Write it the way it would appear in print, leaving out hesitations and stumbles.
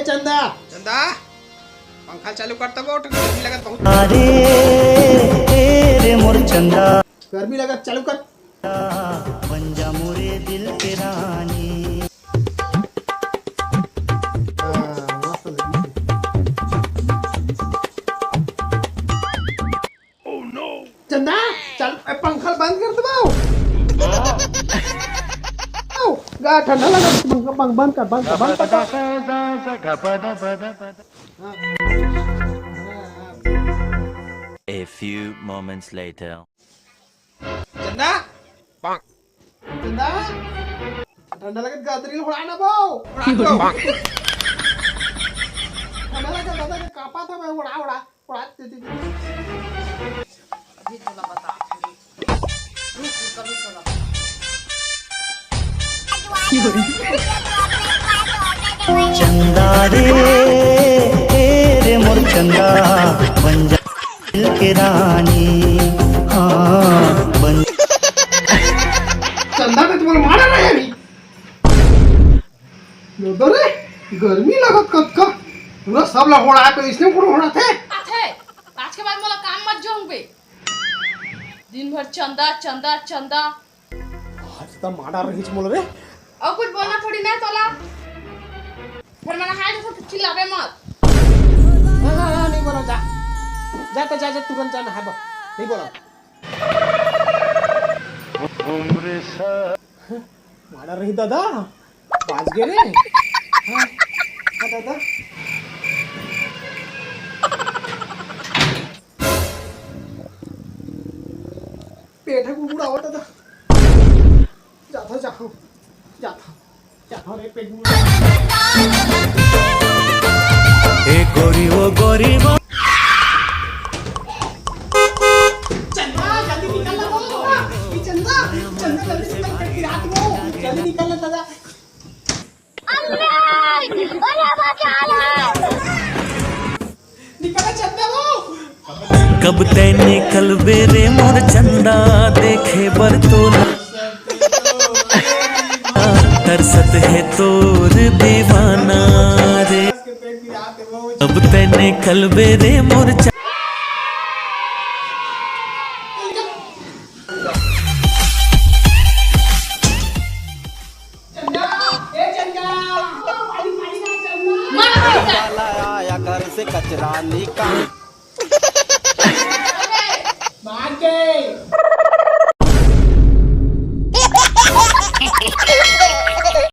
चंदा चंदा पंखा चालू करता वो गर्मी लगत बहुत। अरे मोर चंदा गर्मी लगत चालू कर। बन जा मोरे दिल के रानी। चंदा चल पंखा बंद कर दबाओ। गा ठंडा लगा पंखा बंद कर बंद कर बंद कर। A few moments later. चंदा चंदा ठंडा लगत गादरी उड़ा ना बाओ। ठंडा लगत दादा का कापा था मैं उड़ा उड़ा उड़ा दे। अभी तो बता रुक कभी तो चंदा रे मोर चंदा बन जा दिल के रानी। हाँ बन चंदा ने तुम्हारा मारा नहीं अभी। योदो रे गर्मी लगत कत का पूरा सब लोग उड़ा तो इसने पूरा उड़ा थे। आज के बाद मोला काम मत जोंग पे दिन भर चंदा चंदा चंदा। आज तो मारा रही मोल रे। और कुछ बोलना थोड़ी ना तोला फिर मैंने हाय तो चिल्लावे मत। हाँ नहीं बोलो जा जा तो जा तुरंत जाना है नहीं बोलो। मारा रही दादा बाज गए रे। हाँ दादा पेट है कुकुड़ा हो दादा जाता जाओ जाता जाता रे पेट ए गोरी वो गोरी वो चंदा जल्दी निकल ना बोलो चंदा चंदा जल्दी निकल पेट की रात वो जल्दी निकल ना दादा। निकल चंदा वो कब ते निकल बेरे मोर चंदा देखे बर तो तरसत है तोर दीवाना रे। कब ते निकल बेरे मोर चंदा ए चंदा पानी पानी ना चंदा मार आया घर से कचरा निकाल।